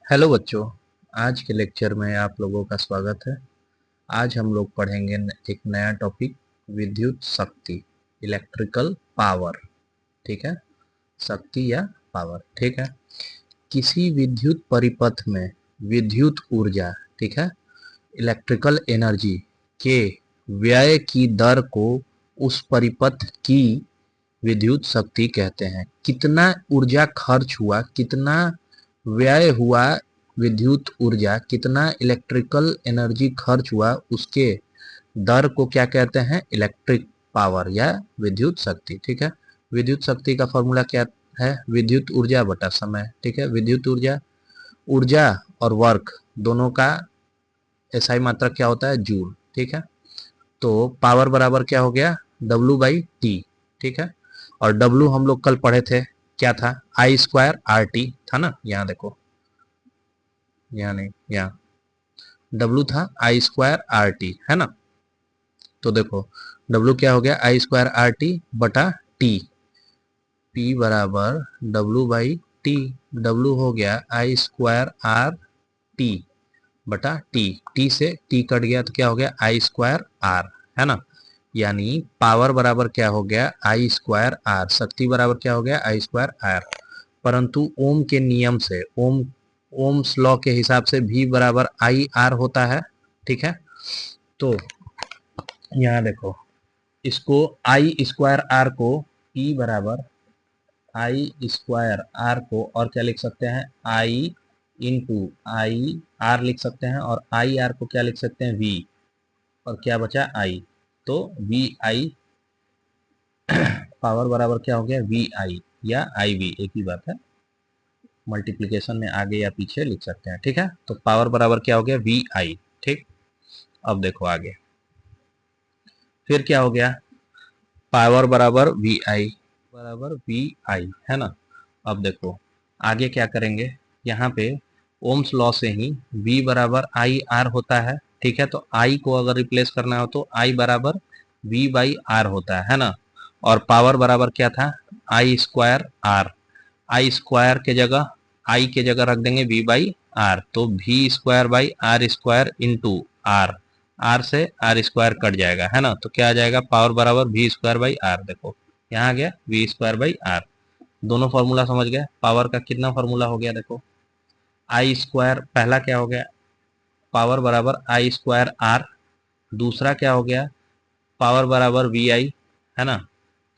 Hello बच्चों, आज के लेक्चर में आप लोगों का स्वागत है। आज हम लोग पढ़ेंगे एक नया टॉपिक, विद्युत शक्ति, इलेक्ट्रिकल पावर। ठीक है, शक्ति या पावर। ठीक है, किसी विद्युत परिपथ में विद्युत ऊर्जा, ठीक है, इलेक्ट्रिकल एनर्जी के व्यय की दर को उस परिपथ की विद्युत शक्ति कहते हैं। कितना ऊर्जा खर्च हुआ, कितना व्यय हुआ, विद्युत ऊर्जा, कितना इलेक्ट्रिकल एनर्जी खर्च हुआ, उसके दर को क्या कहते हैं? इलेक्ट्रिक पावर या विद्युत शक्ति। ठीक है, विद्युत शक्ति का फॉर्मूला क्या है? विद्युत ऊर्जा बटा समय। ठीक है, विद्युत ऊर्जा, ऊर्जा और वर्क दोनों का एसआई मात्रक क्या होता है? जूल। ठीक है, तो पावर बराबर क्या हो गया? W by T. ठीक है, और W हम लोग कल पढ़े थे, क्या था? आई स्क्वायर आर टी था ना। यहाँ देखो, यहाँ नहीं, यहाँ W था आई स्क्वायर आर टी, है ना। तो देखो W क्या हो गया? आई स्क्वायर आर टी बटा टी। P बराबर W बाई टी। W हो गया आई स्क्वायर आर टी बटा टी। टी से टी कट गया तो क्या हो गया? आई स्क्वायर आर, है ना। यानी पावर बराबर क्या हो गया? आई स्क्वायर आर। शक्ति बराबर क्या हो गया? आई स्क्वायर आर। परंतु ओम के नियम से, ओम्स लॉ के हिसाब से V बराबर आई आर होता है। ठीक है, तो यहाँ देखो, इसको आई स्क्वायर आर को, P बराबर आई स्क्वायर आर को और क्या लिख सकते हैं? आई इंटू आई आर लिख सकते हैं, और आई आर को क्या लिख सकते हैं? V, और क्या बचा? आई। तो वी आई पावर बराबर क्या हो गया? वी आई या आई वी, एक ही बात है। मल्टीप्लिकेशन में आगे या पीछे लिख सकते हैं। ठीक है, तो पावर बराबर क्या हो गया? वी आई। ठीक, अब देखो आगे फिर क्या हो गया? पावर बराबर वी आई बराबर वी आई, है ना। अब देखो आगे क्या करेंगे। यहाँ पे ओम्स लॉ से ही V बराबर आई आर होता है। ठीक है, तो I को अगर रिप्लेस करना हो तो I बराबर V बाई आर होता है ना। और पावर बराबर क्या था? I square R. I square के जगह, I के जगह रख देंगे V बाई आर, तो V square by R square into R. R से आर स्क्वायर कट जाएगा, है ना। तो क्या आ जाएगा? पावर बराबर V स्क्वायर बाई आर। देखो यहाँ आ गया V स्क्वायर बाई आर। दोनों फॉर्मूला समझ गए। पावर का कितना फॉर्मूला हो गया? देखो आई स्क्वायर, पहला क्या हो गया? पावर बराबर आई स्क्वायर आर। दूसरा क्या हो गया? पावर बराबर वी आई, है ना।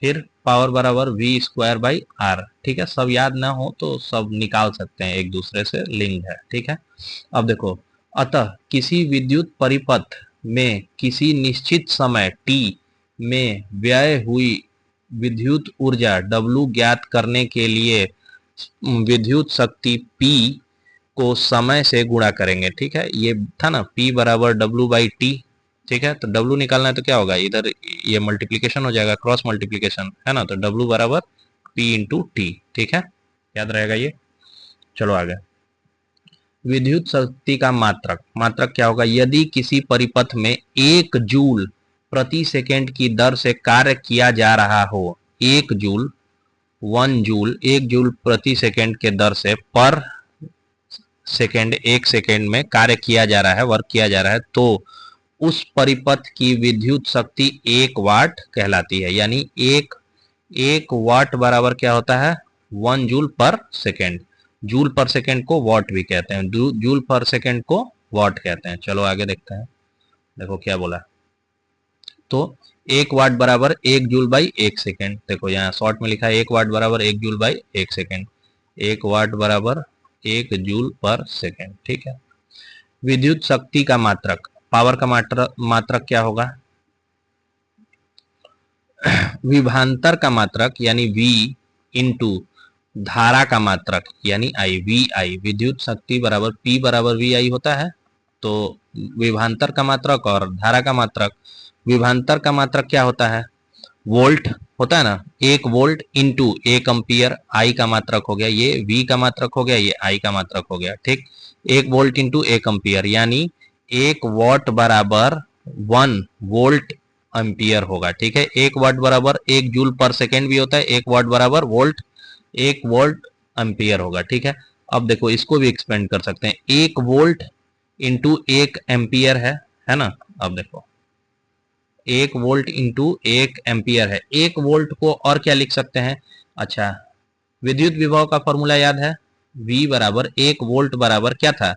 फिर पावर बराबर वी स्क्वायर बाई आर। ठीक है, सब याद ना हो तो सब निकाल सकते हैं, एक दूसरे से लिंक है। ठीक है, अब देखो, अतः किसी विद्युत परिपथ में किसी निश्चित समय t में व्यय हुई विद्युत ऊर्जा W ज्ञात करने के लिए विद्युत शक्ति P को समय से गुणा करेंगे। ठीक है, ये था ना P बराबर W बाई टी। ठीक है, तो W निकालना है तो क्या होगा? इधर ये मल्टीप्लिकेशन हो जाएगा, क्रॉस मल्टीप्लिकेशन, है ना। तो W बराबर P इंटू टी। ठीक है, याद रहेगा ये। चलो आगे, विद्युत शक्ति का मात्रक, मात्रक क्या होगा? यदि किसी परिपथ में 1 जूल प्रति सेकेंड की दर से कार्य किया जा रहा हो, 1 जूल, 1 जूल, 1 जूल प्रति सेकेंड के दर से पर सेकेंड, 1 सेकेंड में कार्य किया जा रहा है, वर्क किया जा रहा है, तो उस परिपथ की विद्युत शक्ति 1 वाट कहलाती है। यानी एक वाट बराबर क्या होता है? 1 जूल पर सेकेंड। जूल पर सेकेंड को वाट भी कहते हैं, जूल पर सेकेंड को वाट कहते हैं। चलो आगे देखते हैं, देखो क्या बोला। तो 1 वाट बराबर 1 जूल बाई 1 सेकेंड। देखो यहाँ शॉर्ट में लिखा है 1 वाट बराबर 1 जूल बाई 1 सेकेंड। 1 वाट बराबर 1 जूल पर सेकेंड। ठीक है, विद्युत शक्ति का मात्रक, पावर का मात्रक क्या होगा? विभवांतर का मात्रक यानी V इंटू धारा का मात्रक यानी I, वी आई। विद्युत शक्ति बराबर P बराबर वी आई होता है। तो विभवांतर का मात्रक और धारा का मात्रक, विभवांतर का मात्रक क्या होता है? वोल्ट होता है ना। 1 वोल्ट इंटू 1 एम्पियर, आई का मात्रक हो गया, ये V का मात्रक हो गया, ये आई का मात्रक हो गया। ठीक, 1 वोल्ट इंटू 1 एम्पियर यानी 1 वाट बराबर 1 वोल्ट एम्पियर होगा। ठीक है, 1 वाट बराबर 1 जूल पर सेकेंड भी होता है, 1 वाट बराबर 1 वोल्ट एम्पियर होगा। ठीक है, अब देखो इसको भी एक्सपेंड कर सकते हैं, 1 वोल्ट इंटू 1 एम्पियर है ना। अब देखो 1 वोल्ट इंटू 1 एम्पियर है। 1 वोल्ट को और क्या लिख सकते हैं, अच्छा विद्युत विभव का फॉर्मूला याद है, V बराबर 1 वोल्ट बराबर क्या था,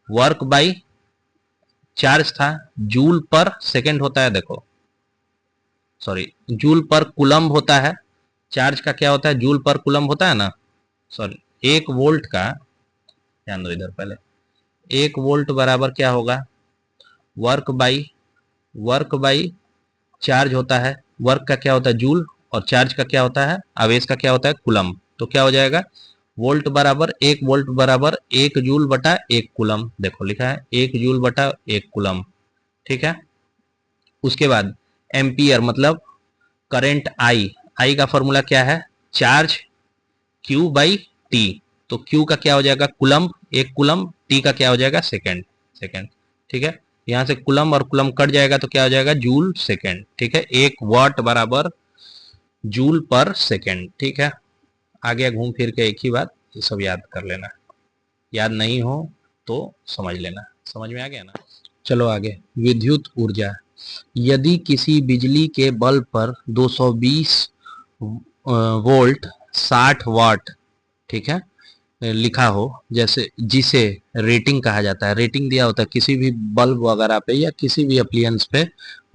वर्क बाई चार्ज था, जूल पर सेकेंड होता है, देखो सॉरी जूल पर कुलम्ब होता है, चार्ज का क्या होता है, जूल पर कुलम्ब होता है ना, सॉरी 1 वोल्ट का, ध्यान दो इधर पहले, 1 वोल्ट बराबर क्या होगा, वर्क बाई चार्ज होता है, वर्क का क्या होता है जूल, और चार्ज का क्या होता है, आवेश का क्या होता है कुलम्ब। तो क्या हो जाएगा, वोल्ट बराबर 1 वोल्ट बराबर 1 जूल बटा 1 कुलम्ब, देखो लिखा है 1 जूल बटा 1 कुलम्ब, ठीक है। उसके बाद एम्पियर मतलब करंट आई का फॉर्मूला क्या है, चार्ज Q बाई टी, तो Q का क्या हो जाएगा कुलम्ब, 1 कुलम्ब, T का क्या हो जाएगा सेकेंड, ठीक है। यहां से कुलम्ब और कुलम्ब कट जाएगा तो क्या हो जाएगा जूल सेकेंड, ठीक है। 1 वाट बराबर जूल पर सेकेंड, ठीक है। आ गया घूम फिर के एक ही बात, ये सब याद कर लेना, याद नहीं हो तो समझ लेना, समझ में आ गया ना। चलो आगे, विद्युत ऊर्जा, यदि किसी बिजली के बल्ब पर 220 वोल्ट 60 वाट, ठीक है, लिखा हो, जैसे जिसे रेटिंग कहा जाता है, रेटिंग दिया होता है किसी भी बल्ब वगैरह पे या किसी भी अप्लियंस पे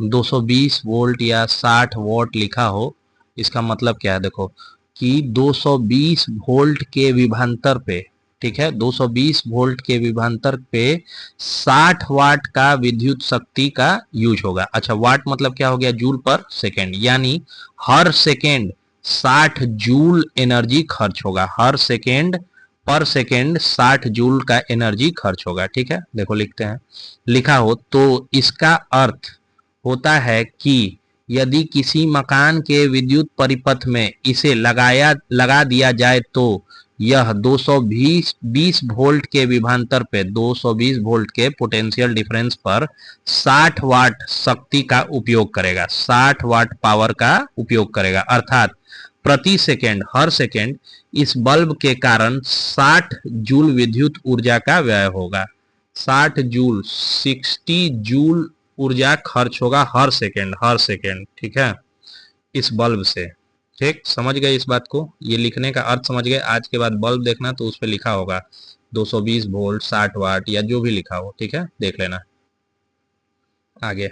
220 वोल्ट या 60 वॉट लिखा हो, इसका मतलब क्या है, देखो कि 220 वोल्ट के विभवांतर पे, ठीक है, 220 वोल्ट के विभवांतर पे 60 वाट का विद्युत शक्ति का यूज होगा। अच्छा वाट मतलब क्या हो गया, जूल पर सेकेंड, यानी हर सेकेंड 60 जूल एनर्जी खर्च होगा, हर सेकेंड पर सेकेंड 60 जूल का एनर्जी खर्च होगा, ठीक है। देखो लिखते हैं, लिखा हो तो इसका अर्थ होता है कि यदि किसी मकान के विद्युत परिपथ में इसे लगा दिया जाए तो यह 220 वोल्ट के विभवांतर पे, 220 वोल्ट के पोटेंशियल डिफरेंस पर 60 वाट शक्ति का उपयोग करेगा, 60 वाट पावर का उपयोग करेगा, अर्थात प्रति सेकेंड, हर सेकेंड इस बल्ब के कारण 60 जूल विद्युत ऊर्जा का व्यय होगा, 60 जूल, 60 जूल ऊर्जा खर्च होगा हर सेकेंड, ठीक है, इस बल्ब से। ठीक, समझ गए इस बात को, ये लिखने का अर्थ समझ गए। आज के बाद बल्ब देखना तो उस पर लिखा होगा 220 वोल्ट 60 वाट या जो भी लिखा हो, ठीक है, देख लेना। आगे,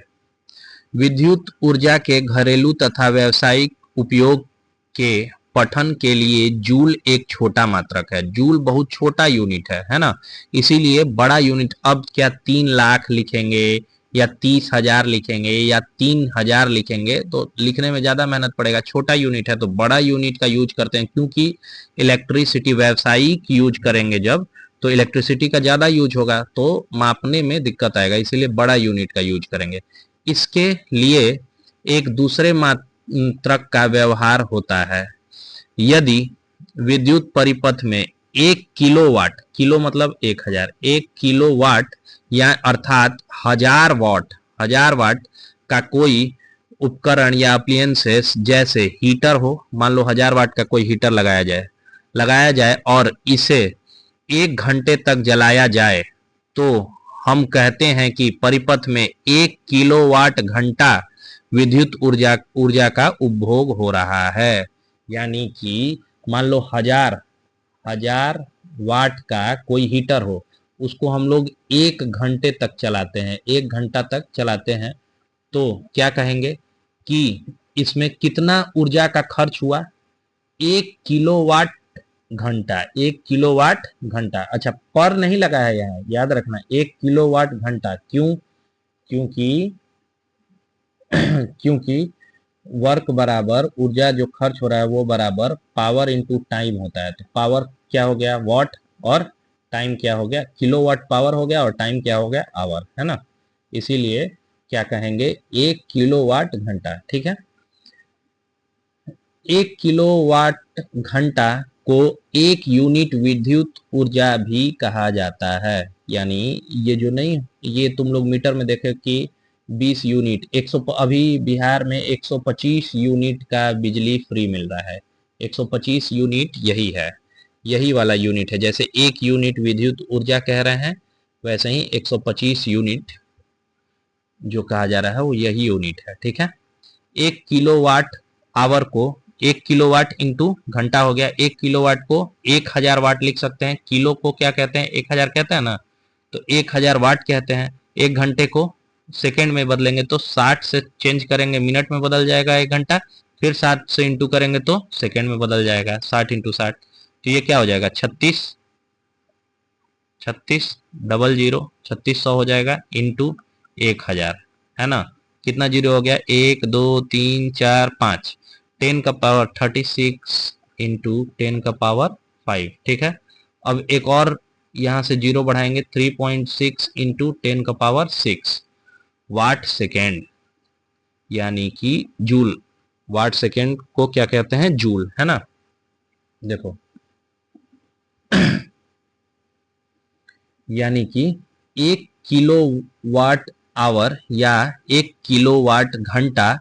विद्युत ऊर्जा के घरेलू तथा व्यावसायिक उपयोग के पठन के लिए जूल एक छोटा मात्रक है, जूल बहुत छोटा यूनिट है ना, इसीलिए बड़ा यूनिट अब क्या 3 लाख लिखेंगे या 30,000 लिखेंगे या 3,000 लिखेंगे तो लिखने में ज्यादा मेहनत पड़ेगा, छोटा यूनिट है तो बड़ा यूनिट का यूज करते हैं, क्योंकि इलेक्ट्रिसिटी व्यावसायिक यूज करेंगे जब तो इलेक्ट्रिसिटी का ज्यादा यूज होगा तो मापने में दिक्कत आएगा, इसीलिए बड़ा यूनिट का यूज करेंगे। इसके लिए एक दूसरे मात्रक का व्यवहार होता है, यदि विद्युत परिपथ में 1 किलोवाट, किलो मतलब 1000, 1 किलोवाट या अर्थात 1000 वाट का कोई उपकरण या अप्लियंसेस जैसे हीटर हो, मान लो 1000 वाट का कोई हीटर लगाया जाए और इसे 1 घंटे तक जलाया जाए तो हम कहते हैं कि परिपथ में 1 किलोवाट घंटा विद्युत ऊर्जा का उपभोग हो रहा है। यानी कि मान लो 1000 वाट का कोई हीटर हो, उसको हम लोग 1 घंटे तक चलाते हैं, 1 घंटा तक चलाते हैं, तो क्या कहेंगे कि इसमें कितना ऊर्जा का खर्च हुआ, 1 किलोवाट घंटा, 1 किलोवाट घंटा। अच्छा पर नहीं लगा है यहाँ, याद रखना 1 किलोवाट घंटा, क्यों, क्योंकि क्योंकि वर्क बराबर ऊर्जा जो खर्च हो रहा है वो बराबर पावर इंटू टाइम होता है, तो पावर क्या हो गया वाट और टाइम क्या हो गया किलोवाट, पावर हो गया और टाइम क्या हो गया आवर, है ना, इसीलिए क्या कहेंगे 1 किलोवाट घंटा, ठीक है। 1 किलोवाट घंटा को 1 यूनिट विद्युत ऊर्जा भी कहा जाता है, यानी ये जो नहीं, ये तुम लोग मीटर में देखे कि 20 यूनिट 100, अभी बिहार में 125 यूनिट का बिजली फ्री मिल रहा है, 125 यूनिट यही है, यही वाला यूनिट है। जैसे 1 यूनिट विद्युत ऊर्जा कह रहे हैं, वैसे ही 125 यूनिट जो कहा जा रहा है वो यही यूनिट है। ठीक है, 1 किलोवाट आवर को 1 किलोवाट इंटू घंटा हो गया। 1 किलोवाट को 1000 वाट लिख सकते हैं। किलो को क्या कहते हैं, 1000 कहते हैं ना, तो 1000 वाट कहते हैं। 1 घंटे को सेकेंड में बदलेंगे तो 60 से चेंज करेंगे मिनट में बदल जाएगा 1 घंटा, फिर 60 से इंटू करेंगे तो सेकेंड में बदल जाएगा, 60 इंटू 60। तो ये क्या हो जाएगा, 3600 हो जाएगा इंटू 1000, है ना। कितना जीरो हो गया, 1 2 3 4 5, 10 का पावर 36 इंटू 10 का पावर 5। ठीक है, अब एक और यहाँ से जीरो बढ़ाएंगे, 3.6 इंटू 10 का पावर 6 वाट सेकेंड, यानी कि जूल। वाट सेकेंड को क्या कहते हैं, जूल, है ना। देखो यानी कि 1 किलोवाट आवर या 1 किलोवाट घंटा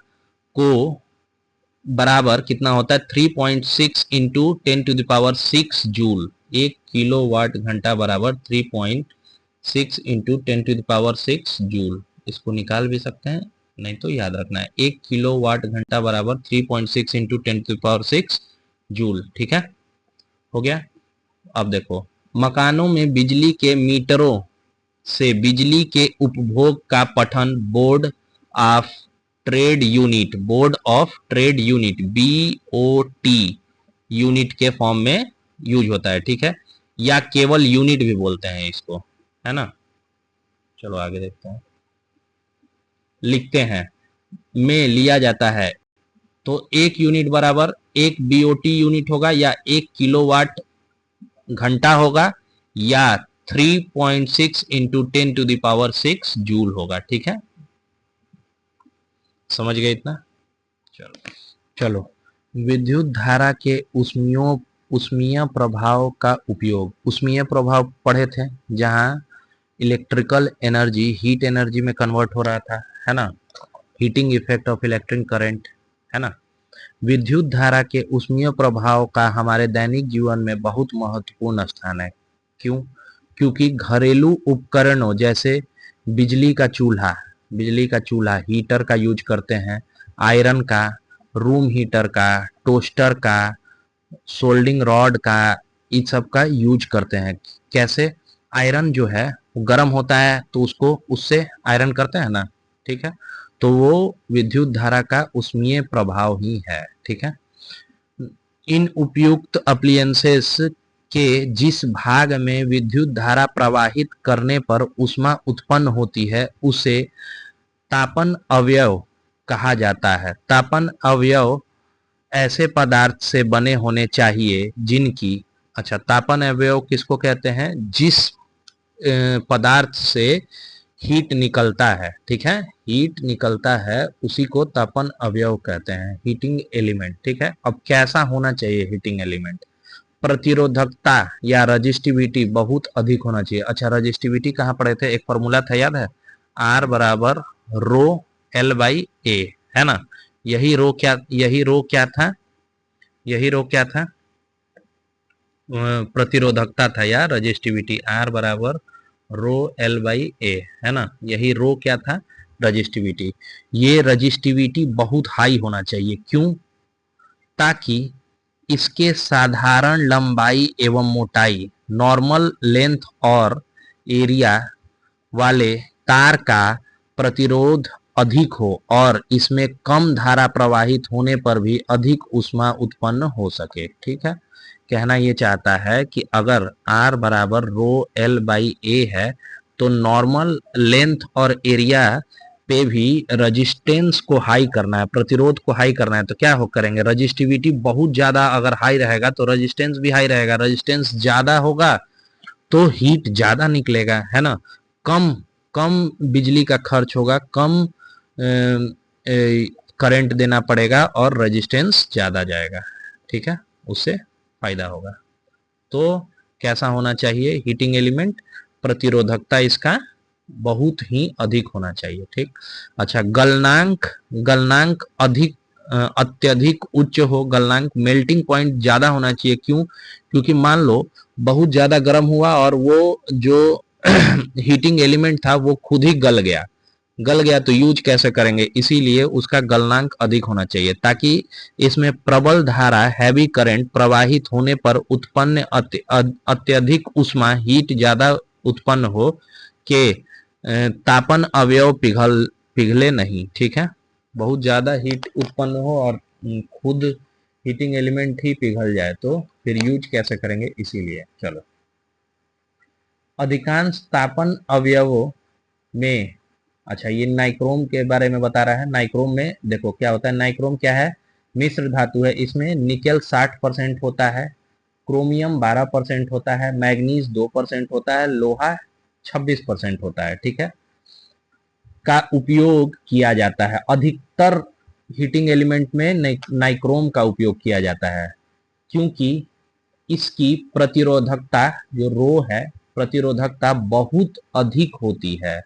को बराबर कितना होता है, 3.6 into 10 to the power 6 joule. 1 kilowatt घंटा बराबर 3.6 into 10 to the power 6 joule. इसको निकाल भी सकते हैं, नहीं तो याद रखना है, 1 किलोवाट घंटा बराबर 3.6 into 10 to the power 6 joule. ठीक है, हो गया। अब देखो, मकानों में बिजली के मीटरों से बिजली के उपभोग का पठन board of trade unit, board of trade unit, BOT unit के फॉर्म में यूज होता है। ठीक है, या केवल यूनिट भी बोलते हैं इसको, है ना। चलो आगे देखते हैं, लिखते हैं में लिया जाता है तो 1 यूनिट बराबर 1 BOT यूनिट होगा, या 1 किलोवाट घंटा होगा, या 3.6 into 10 to the power 6 joule होगा। ठीक है, समझ गए इतना। चलो विद्युत धारा के उष्मीय प्रभाव का उपयोग, उष्मीय प्रभाव पढ़े थे, जहां इलेक्ट्रिकल एनर्जी हीट एनर्जी में कन्वर्ट हो रहा था, है ना, heating effect of electric current, है ना। विद्युत धारा के उष्मीय प्रभाव का हमारे दैनिक जीवन में बहुत महत्वपूर्ण स्थान है। क्यों, क्योंकि घरेलू उपकरणों जैसे बिजली का चूल्हा, हीटर का यूज करते हैं, आयरन का, रूम हीटर का, टोस्टर का, सोल्डिंग रॉड का, इन सब का यूज करते हैं। कैसे, आयरन जो है वो गर्म होता है तो उसको उससे आयरन करते हैं ना। ठीक है, तो वो विद्युत धारा का उष्मीय प्रभाव ही है। ठीक है, इन उपयुक्त अप्लायंसेस के जिस भाग में विद्युत धारा प्रवाहित करने पर ऊष्मा उत्पन्न होती है उसे तापन अवयव कहा जाता है। तापन अवयव ऐसे पदार्थ से बने होने चाहिए जिनकी, अच्छा, तापन अवयव किसको कहते हैं, जिस पदार्थ से हीट निकलता है। ठीक है, हीट निकलता है उसी को तापन अवयव कहते हैं, हीटिंग एलिमेंट। ठीक है, अब कैसा होना चाहिए हीटिंग एलिमेंट, प्रतिरोधकता या रजिस्टिविटी बहुत अधिक होना चाहिए। अच्छा, रजिस्टिविटी कहाँ पढ़े थे, एक फॉर्मूला था याद है, R बराबर रो L बाई A, है ना। यही रो क्या था, प्रतिरोधकता था या रजिस्टिविटी, R बराबर रो L बाई A, है ना। यही रो क्या था, रजिस्टिविटी। ये रजिस्टिविटी बहुत हाई होना चाहिए, क्यों, ताकि इसके साधारण लंबाई एवं मोटाई, नॉर्मल लेंथ और एरिया वाले तार का प्रतिरोध अधिक हो और इसमें कम धारा प्रवाहित होने पर भी अधिक ऊष्मा उत्पन्न हो सके। ठीक है, कहना ये चाहता है कि अगर R बराबर रो L बाई A है तो नॉर्मल लेंथ और एरिया पे भी रजिस्टेंस को हाई करना है, प्रतिरोध को हाई करना है, तो क्या हो करेंगे, रजिस्टिविटी बहुत ज्यादा अगर हाई रहेगा तो रजिस्टेंस भी हाई रहेगा, रजिस्टेंस ज्यादा होगा तो हीट ज्यादा निकलेगा, है ना। कम कम बिजली का खर्च होगा, कम करंट देना पड़ेगा और रजिस्टेंस ज्यादा जाएगा। ठीक है, उससे फायदा होगा। तो कैसा होना चाहिए हीटिंग एलिमेंट, प्रतिरोधकता इसका बहुत ही अधिक होना चाहिए। ठीक, अच्छा, गलनांक अधिक अत्यधिक उच्च हो गलनांक, मेल्टिंग पॉइंट ज्यादा होना चाहिए। क्यों? क्योंकि मान लो बहुत ज्यादा गर्म हुआ और वो जो हीटिंग एलिमेंट था वो खुद ही गल गया तो यूज कैसे करेंगे, इसीलिए उसका गलनांक अधिक होना चाहिए, ताकि इसमें प्रबल धारा हैवी करंट प्रवाहित होने पर उत्पन्न अत्यधिक उष्मा हीट ज्यादा उत्पन्न हो के तापन अवयव पिघले नहीं। ठीक है, बहुत ज्यादा हीट उत्पन्न हो और खुद हीटिंग एलिमेंट ही पिघल जाए तो फिर यूज कैसे करेंगे, इसीलिए। चलो, अधिकांश तापन अवयवों में, अच्छा ये नाइक्रोम के बारे में बता रहा है। नाइक्रोम में देखो क्या होता है, नाइक्रोम क्या है, मिश्र धातु है। इसमें निकेल 60% होता है, क्रोमियम 12% होता है, मैग्नीज 2% होता है, लोहा 26% होता है। ठीक है, का उपयोग किया जाता है। अधिकतर हीटिंग एलिमेंट में नाइक्रोम का उपयोग किया जाता है, क्योंकि इसकी प्रतिरोधकता, जो रो है, प्रतिरोधकता बहुत अधिक होती है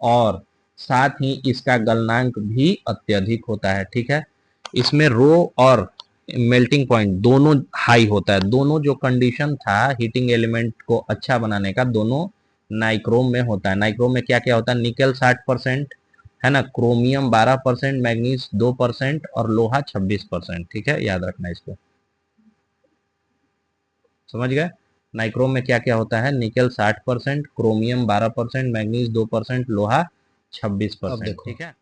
और साथ ही इसका गलनांक भी अत्यधिक होता है। ठीक है, इसमें रो और मेल्टिंग पॉइंट दोनों हाई होता है। दोनों जो कंडीशन था हीटिंग एलिमेंट को अच्छा बनाने का, दोनों नाइक्रोम में होता है। नाइक्रोम में क्या क्या होता है, निकेल 60% है ना, क्रोमियम 12%, मैग्नीज 2% और लोहा 26%। ठीक है, याद रखना इसको, समझ गए। नाइक्रोम में क्या क्या होता है, निकेल 60%, क्रोमियम 12%, मैग्नीज 2%, लोहा 26%। ठीक है,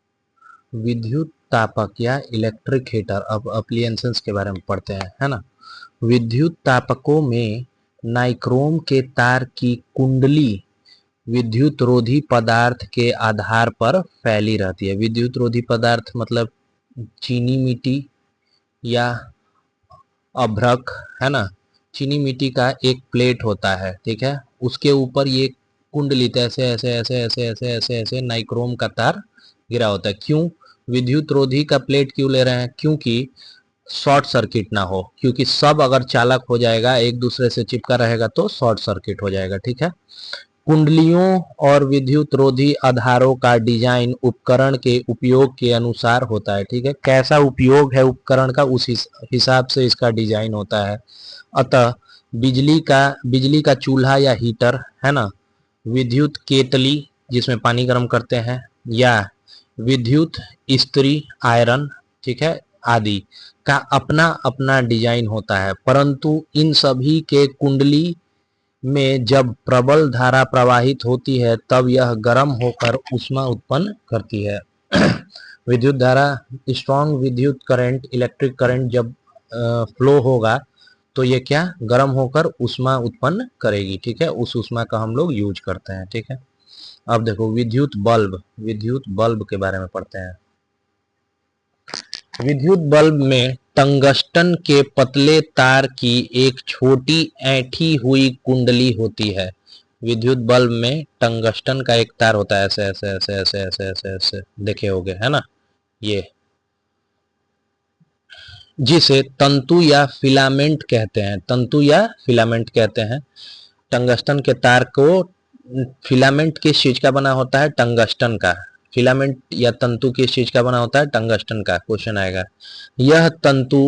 विद्युत तापक या इलेक्ट्रिक हीटर, अब अप्लायंसेस के बारे में पढ़ते हैं, है ना। विद्युत तापकों में नाइक्रोम के तार की कुंडली विद्युत रोधी पदार्थ के आधार पर फैली रहती है। विद्युत रोधी पदार्थ मतलब चीनी मिट्टी या अभ्रक, है ना। चीनी मिट्टी का एक प्लेट होता है, ठीक है, उसके ऊपर ये कुंडली ऐसे ऐसे ऐसे ऐसे ऐसे ऐसे ऐसे नाइक्रोम का तार गिरा होता है। क्यों विद्युत रोधी का प्लेट क्यों ले रहे हैं, क्योंकि शॉर्ट सर्किट ना हो, क्योंकि सब अगर चालक हो जाएगा, एक दूसरे से चिपका रहेगा तो शॉर्ट सर्किट हो जाएगा। ठीक है, कुंडलियों और विद्युत रोधी आधारों का डिजाइन उपकरण के उपयोग के अनुसार होता है। ठीक है, कैसा उपयोग है उपकरण का, उस हिसाब से इसका डिजाइन होता है। अतः बिजली का चूल्हा या हीटर, है ना, विद्युत केतली जिसमें पानी गर्म करते हैं, या विद्युत इस्त्री आयरन, ठीक है, आदि का अपना अपना डिजाइन होता है। परंतु इन सभी के कुंडली में जब प्रबल धारा प्रवाहित होती है तब यह गर्म होकर ऊष्मा उत्पन्न करती है। विद्युत धारा, स्ट्रॉन्ग विद्युत करंट, इलेक्ट्रिक करंट जब फ्लो होगा तो ये क्या, गर्म होकर ऊष्मा उत्पन्न करेगी। ठीक है, उस ऊष्मा का हम लोग यूज करते हैं। ठीक है, अब देखो विद्युत बल्ब के बारे में पढ़ते हैं। विद्युत बल्ब में टंगस्टन के पतले तार की एक छोटी ऐंठी हुई कुंडली होती है। विद्युत बल्ब में टंगस्टन का एक तार होता है, ऐसे ऐसे ऐसे ऐसे ऐसे ऐसे ऐसे देखे होगे, है ना, ये, जिसे तंतु या फिलामेंट कहते हैं। तंतु या फिलामेंट कहते हैं। टंगस्टन के तार को, फिलामेंट किस चीज का बना होता है, टंगस्टन का। फिलामेंट या तंतु किस चीज का बना होता है, टंगस्टन का। क्वेश्चन आएगा। यह तंतु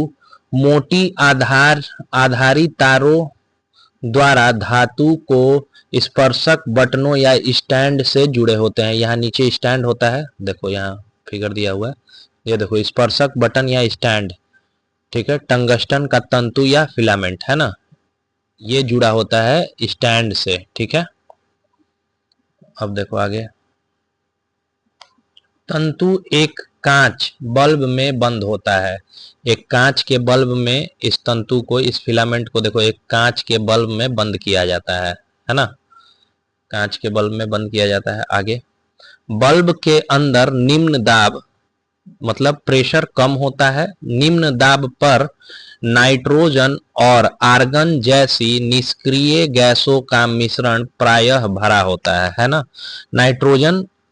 मोटी आधारी तारों द्वारा धातु को स्पर्शक बटनों या स्टैंड से जुड़े होते हैं। यहाँ नीचे स्टैंड होता है, देखो यहाँ फिगर दिया हुआ है, ये देखो स्पर्शक बटन या स्टैंड। ठीक है, टंगस्टन का तंतु या फिलामेंट, है ना, ये जुड़ा होता है स्टैंड से। ठीक है, अब देखो आगे। तंतु एक कांच बल्ब में बंद होता है। एक कांच के बल्ब में इस तंतु को, इस फिलामेंट को देखो, एक कांच के बल्ब में बंद किया जाता है ना, कांच के बल्ब में बंद किया जाता है। आगे, बल्ब के अंदर निम्न दाब मतलब प्रेशर कम होता है। निम्न दाब पर नाइट्रोजन और आर्गन जैसी निष्क्रिय गैसों का मिश्रण प्रायः भरा होता है ना।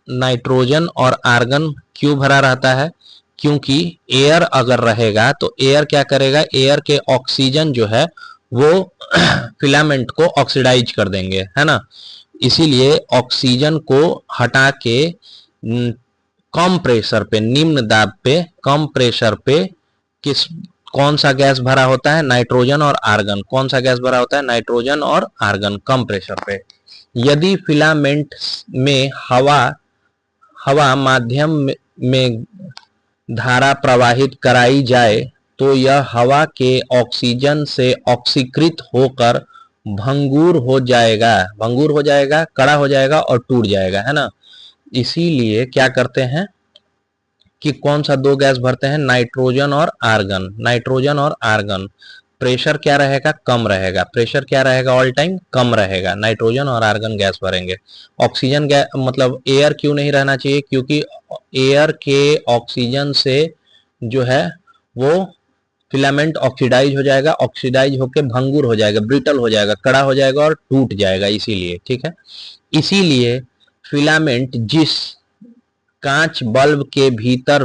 नाइट्रोजन और आर्गन क्यों भरा रहता है, क्योंकि एयर अगर रहेगा तो एयर क्या करेगा, एयर के ऑक्सीजन जो है वो फिलामेंट को ऑक्सीडाइज कर देंगे, है ना। इसीलिए ऑक्सीजन को हटा के कम प्रेशर पे, निम्न दाब पे, कम प्रेशर पे किस कौन सा गैस भरा होता है? नाइट्रोजन और आर्गन। कौन सा गैस भरा होता है? नाइट्रोजन और आर्गन, कम प्रेशर पे। यदि फिलामेंट में हवा हवा माध्यम में धारा प्रवाहित कराई जाए तो यह हवा के ऑक्सीजन से ऑक्सीकृत होकर भंगुर हो जाएगा, कड़ा हो जाएगा और टूट जाएगा, है ना। इसीलिए क्या करते हैं कि कौन सा दो गैस भरते हैं? नाइट्रोजन और आर्गन। नाइट्रोजन और आर्गन प्रेशर क्या रहेगा? कम रहेगा। प्रेशर क्या रहेगा? ऑल टाइम कम रहेगा। नाइट्रोजन और आर्गन गैस भरेंगे। ऑक्सीजन गैस मतलब एयर क्यों नहीं रहना चाहिए? क्योंकि एयर के ऑक्सीजन से जो है वो फिलामेंट ऑक्सीडाइज हो जाएगा, ऑक्सीडाइज होकर भंगुर हो जाएगा, ब्रिटल हो जाएगा, कड़ा हो जाएगा और टूट जाएगा। इसीलिए, ठीक है, इसीलिए फिलामेंट जिस कांच बल्ब के भीतर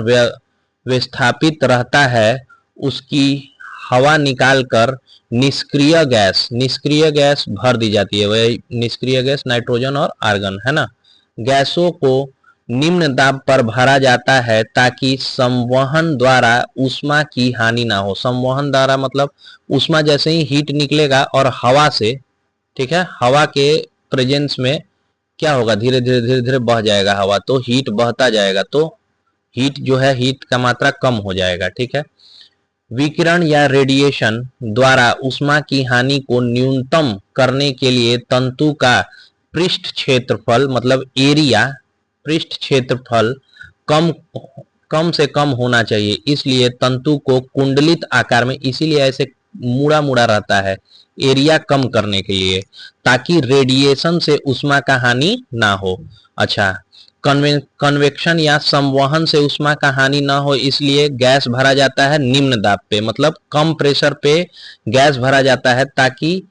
विस्थापित रहता है उसकी हवा निकालकर निष्क्रिय गैस भर दी जाती है। वही निष्क्रिय गैस नाइट्रोजन और आर्गन, है ना। गैसों को निम्न दाब पर भरा जाता है ताकि संवहन द्वारा ऊष्मा की हानि ना हो। संवहन द्वारा मतलब ऊष्मा जैसे ही हीट निकलेगा और हवा से, ठीक है, हवा के प्रेजेंस में क्या होगा? धीरे धीरे बह जाएगा हवा, तो हीट बहता जाएगा, तो हीट जो है, हीट का मात्रा कम हो जाएगा, ठीक है। विकिरण या रेडिएशन द्वारा ऊष्मा की हानि को न्यूनतम करने के लिए तंतु का पृष्ठ क्षेत्रफल मतलब एरिया, पृष्ठ क्षेत्रफल कम कम से कम होना चाहिए। इसलिए तंतु को कुंडलित आकार में, इसीलिए ऐसे मुड़ा मुड़ा रहता है, एरिया कम करने के लिए, ताकि रेडिएशन से ऊष्मा का हानि ना हो। अच्छा, कन्वेक्शन या संवहन से ऊष्मा का हानि ना हो, इसलिए गैस भरा जाता है निम्न दाब पे, मतलब कम प्रेशर पे गैस भरा जाता है ताकि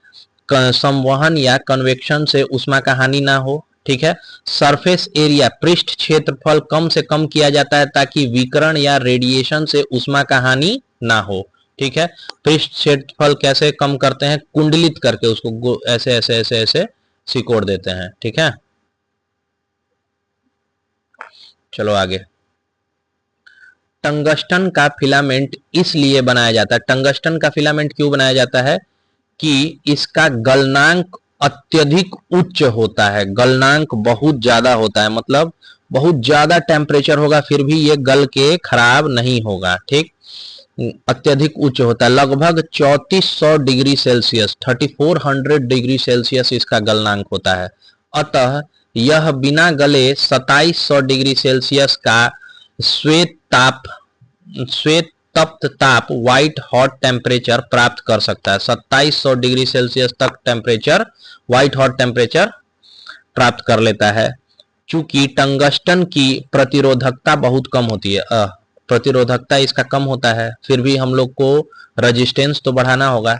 संवहन या कन्वेक्शन से ऊष्मा का हानि ना हो, ठीक है। सरफेस एरिया, पृष्ठ क्षेत्रफल कम से कम किया जाता है ताकि विकिरण या रेडिएशन से ऊष्मा का हानि ना हो, ठीक है। पृष्ठ क्षेत्रफल कैसे कम करते हैं? कुंडलित करके उसको ऐसे ऐसे ऐसे ऐसे सिकोड़ देते हैं, ठीक है। चलो आगे। टंगस्टन का फिलामेंट इसलिए बनाया जाता है, टंगस्टन का फिलामेंट क्यों बनाया जाता है? कि इसका गलनांक अत्यधिक उच्च होता है। गलनांक बहुत ज्यादा होता है, मतलब बहुत ज्यादा टेम्परेचर होगा फिर भी ये गल के खराब नहीं होगा, ठीक। अत्यधिक उच्च होता है, लगभग 3400 डिग्री सेल्सियस, 3400 डिग्री सेल्सियस इसका गलनांक होता है। अतः यह बिना गले 2700 डिग्री सेल्सियस का श्वेत ताप, श्वेत तप्त ताप, व्हाइट हॉट टेम्परेचर प्राप्त कर सकता है। 2700 डिग्री सेल्सियस तक टेम्परेचर, व्हाइट हॉट टेम्परेचर प्राप्त कर लेता है। चूंकि टंगस्टन की प्रतिरोधकता बहुत कम होती है, प्रतिरोधकता इसका कम होता है, फिर भी हम लोग को रेजिस्टेंस तो बढ़ाना होगा।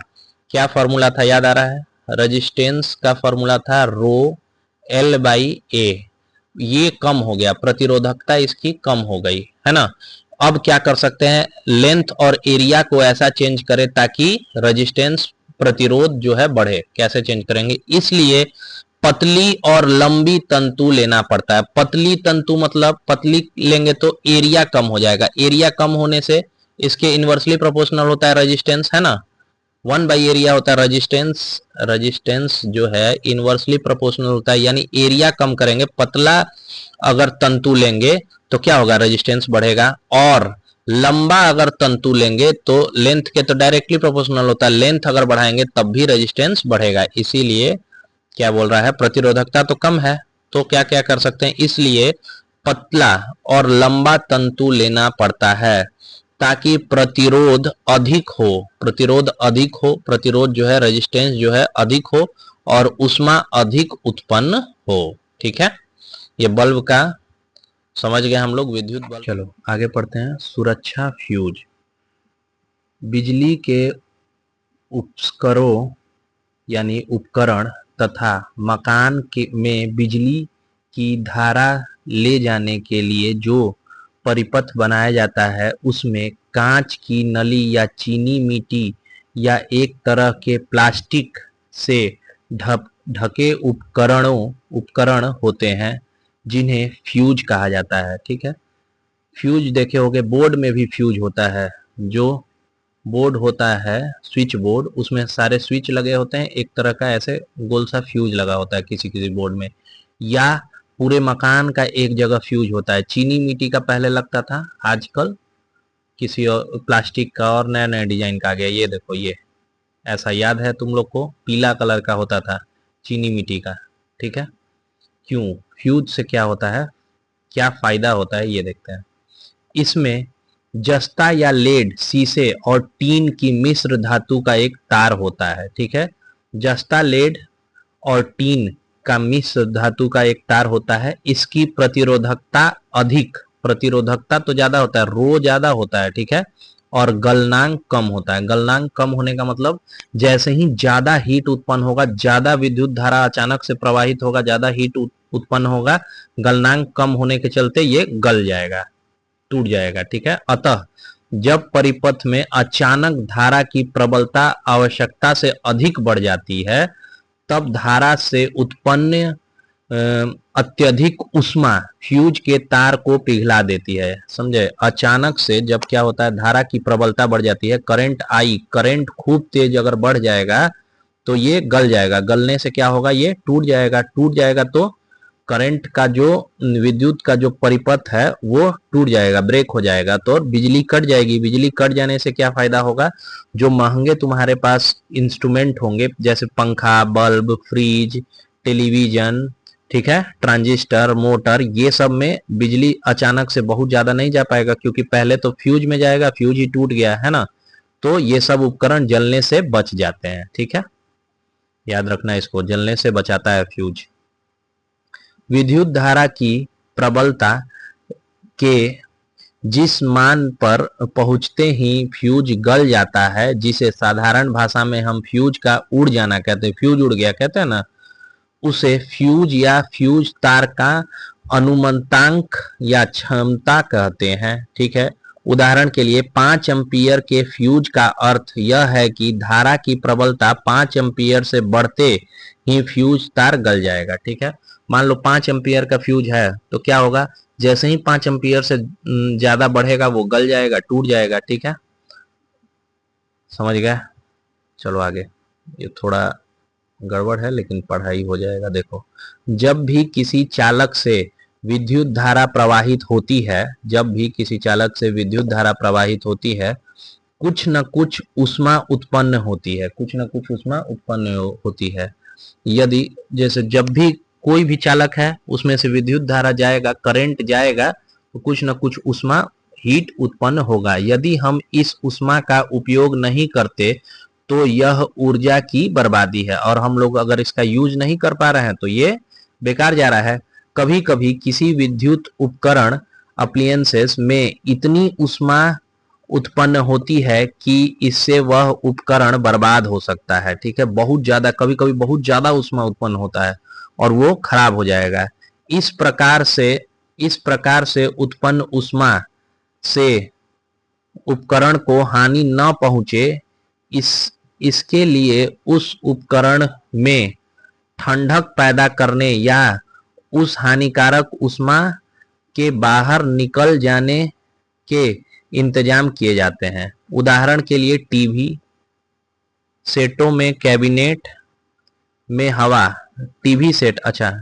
क्या फॉर्मूला था, याद आ रहा है? रेजिस्टेंस का फॉर्मूला था रो एल बाई ए। ये कम हो गया, प्रतिरोधकता इसकी कम हो गई, है ना। अब क्या कर सकते हैं? लेंथ और एरिया को ऐसा चेंज करें ताकि रेजिस्टेंस, प्रतिरोध जो है बढ़े। कैसे चेंज करेंगे? इसलिए पतली और लंबी तंतु लेना पड़ता है। पतली तंतु मतलब पतली लेंगे तो एरिया कम हो जाएगा, एरिया कम होने से इसके इनवर्सली प्रोपोर्शनल होता है रेजिस्टेंस, है ना। 1/एरिया होता है रेजिस्टेंस, रेजिस्टेंस जो है इनवर्सली प्रोपोर्शनल होता है, यानी एरिया कम करेंगे, पतला अगर तंतु लेंगे तो क्या होगा? रेजिस्टेंस बढ़ेगा। और लंबा अगर तंतु लेंगे तो लेंथ के तो डायरेक्टली प्रोपोर्शनल होता है, लेंथ अगर बढ़ाएंगे तब भी रेजिस्टेंस बढ़ेगा। इसीलिए क्या बोल रहा है? प्रतिरोधकता तो कम है, तो क्या क्या कर सकते हैं? इसलिए पतला और लंबा तंतु लेना पड़ता है ताकि प्रतिरोध अधिक हो, प्रतिरोध अधिक हो, प्रतिरोध जो है, रेजिस्टेंस जो है अधिक हो और ऊष्मा अधिक उत्पन्न हो, ठीक है। ये बल्ब का समझ गए हम लोग, विद्युत बल्ब। चलो आगे पढ़ते हैं। सुरक्षा फ्यूज, बिजली के उपकरणों यानी उपकरण तथा मकान के में बिजली की धारा ले जाने के लिए जो परिपथ बनाया जाता है उसमें कांच की नली या चीनी मिट्टी या एक तरह के प्लास्टिक से ढके उपकरण होते हैं जिन्हें फ्यूज कहा जाता है, ठीक है। फ्यूज देखे होंगे, बोर्ड में भी फ्यूज होता है जो बोर्ड होता है स्विच बोर्ड, उसमें सारे स्विच लगे होते हैं, एक तरह का ऐसे गोल सा फ्यूज लगा होता है किसी किसी बोर्ड में, या पूरे मकान का एक जगह फ्यूज होता है। चीनी मिट्टी का पहले लगता था, आजकल किसी और प्लास्टिक का और नया नया डिजाइन का आ गया। ये देखो, ये ऐसा याद है तुम लोग को, पीला कलर का होता था चीनी मिट्टी का, ठीक है। क्यों, फ्यूज से क्या होता है, क्या फायदा होता है, ये देखते हैं। इसमें जस्ता या लेड, शीशे और टीन की मिश्र धातु का एक तार होता है, ठीक है। जस्ता, लेड और टीन का मिश्र धातु का एक तार होता है। इसकी प्रतिरोधकता अधिक, प्रतिरोधकता तो ज्यादा होता है, रो ज्यादा होता है, ठीक है, और गलनांक कम होता है। गलनांक कम होने का मतलब जैसे ही ज्यादा हीट उत्पन्न होगा, ज्यादा विद्युत धारा अचानक से प्रवाहित होगा, ज्यादा हीट उत्पन्न होगा, गलनांक कम होने के चलते ये गल जाएगा, टूट जाएगा, ठीक है। अतः जब परिपथ में अचानक धारा की प्रबलता आवश्यकता से अधिक बढ़ जाती है, तब धारा से उत्पन्न अत्यधिक ऊष्मा फ्यूज के तार को पिघला देती है। समझे, अचानक से जब क्या होता है, धारा की प्रबलता बढ़ जाती है, करंट आई, करंट खूब तेज अगर बढ़ जाएगा तो ये गल जाएगा। गलने से क्या होगा, ये टूट जाएगा। टूट जाएगा तो करंट का जो, विद्युत का जो परिपथ है वो टूट जाएगा, ब्रेक हो जाएगा, तो बिजली कट जाएगी। बिजली कट जाने से क्या फायदा होगा, जो महंगे तुम्हारे पास इंस्ट्रूमेंट होंगे जैसे पंखा, बल्ब, फ्रिज, टेलीविजन, ठीक है, ट्रांजिस्टर, मोटर, ये सब में बिजली अचानक से बहुत ज्यादा नहीं जा पाएगा, क्योंकि पहले तो फ्यूज में जाएगा, फ्यूज ही टूट गया है ना, तो ये सब उपकरण जलने से बच जाते हैं, ठीक है। याद रखना इसको, जलने से बचाता है फ्यूज। विद्युत धारा की प्रबलता के जिस मान पर पहुंचते ही फ्यूज गल जाता है, जिसे साधारण भाषा में हम फ्यूज का उड़ जाना कहते हैं, फ्यूज उड़ गया कहते हैं ना, उसे फ्यूज या फ्यूज तार का अनुमंतांक या क्षमता कहते हैं, ठीक है। उदाहरण के लिए 5 एम्पियर के फ्यूज का अर्थ यह है कि धारा की प्रबलता 5 एम्पियर से बढ़ते ही फ्यूज तार गल जाएगा, ठीक है। मान लो 5 एम्पियर का फ्यूज है तो क्या होगा, जैसे ही 5 एम्पियर से ज्यादा बढ़ेगा वो गल जाएगा, टूट जाएगा, ठीक है। समझ गए, चलो आगे। ये थोड़ा गड़बड़ है लेकिन पढ़ाई हो जाएगा। देखो, जब भी किसी चालक से विद्युत धारा प्रवाहित होती है, जब भी किसी चालक से विद्युत धारा प्रवाहित होती है, कुछ न कुछ ऊष्मा उत्पन्न होती है, कुछ न कुछ ऊष्मा उत्पन्न होती है। यदि जैसे जब भी कोई भी चालक है उसमें से विद्युत धारा जाएगा, करंट जाएगा, तो कुछ न कुछ ऊष्मा, हीट उत्पन्न होगा। यदि हम इस ऊष्मा का उपयोग नहीं करते तो यह ऊर्जा की बर्बादी है, और हम लोग अगर इसका यूज नहीं कर पा रहे हैं तो ये बेकार जा रहा है। कभी कभी किसी विद्युत उपकरण अप्लायंसेस में इतनी ऊष्मा उत्पन्न होती है कि इससे वह उपकरण बर्बाद हो सकता है, ठीक है। बहुत ज्यादा, कभी कभी बहुत ज्यादा ऊष्मा उत्पन्न होता है और वो खराब हो जाएगा। इस प्रकार से उत्पन्न ऊष्मा से उपकरण को हानि न पहुंचे, इसके लिए उस उपकरण में ठंडक पैदा करने या उस हानिकारक ऊष्मा के बाहर निकल जाने के इंतजाम किए जाते हैं। उदाहरण के लिए टीवी सेटों में, कैबिनेट में हवा, टीवी सेट, अच्छा,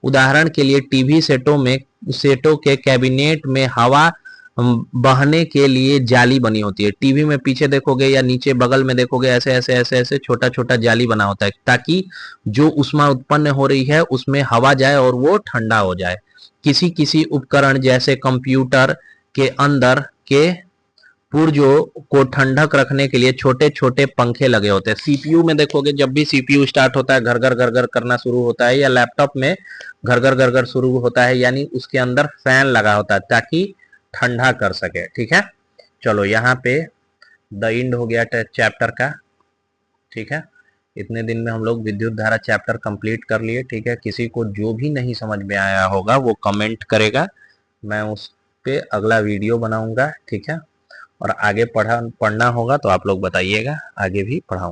उदाहरण के लिए टीवी सेटों के कैबिनेट में हवा बहने के लिए जाली बनी होती है। टीवी में पीछे देखोगे या नीचे बगल में देखोगे, ऐसे ऐसे ऐसे ऐसे छोटा छोटा जाली बना होता है, ताकि जो ऊष्मा उत्पन्न हो रही है उसमें हवा जाए और वो ठंडा हो जाए। किसी किसी उपकरण जैसे कंप्यूटर के अंदर के पुर्जों को ठंडक रखने के लिए छोटे छोटे पंखे लगे होते हैं। सीपीयू में देखोगे, जब भी सीपीयू स्टार्ट होता है घर घर घर घर करना शुरू होता है, या लैपटॉप में घर घर घर घर शुरू होता है, यानी उसके अंदर फैन लगा होता है ताकि ठंडा कर सके, ठीक है। चलो यहाँ पे द एंड हो गया चैप्टर का, ठीक है। इतने दिन में हम लोग विद्युत धारा चैप्टर कंप्लीट कर लिए, ठीक है। किसी को जो भी नहीं समझ में आया होगा वो कमेंट करेगा, मैं उस पे अगला वीडियो बनाऊंगा, ठीक है। और आगे पढ़ना होगा तो आप लोग बताइएगा, आगे भी पढ़ाऊंगा।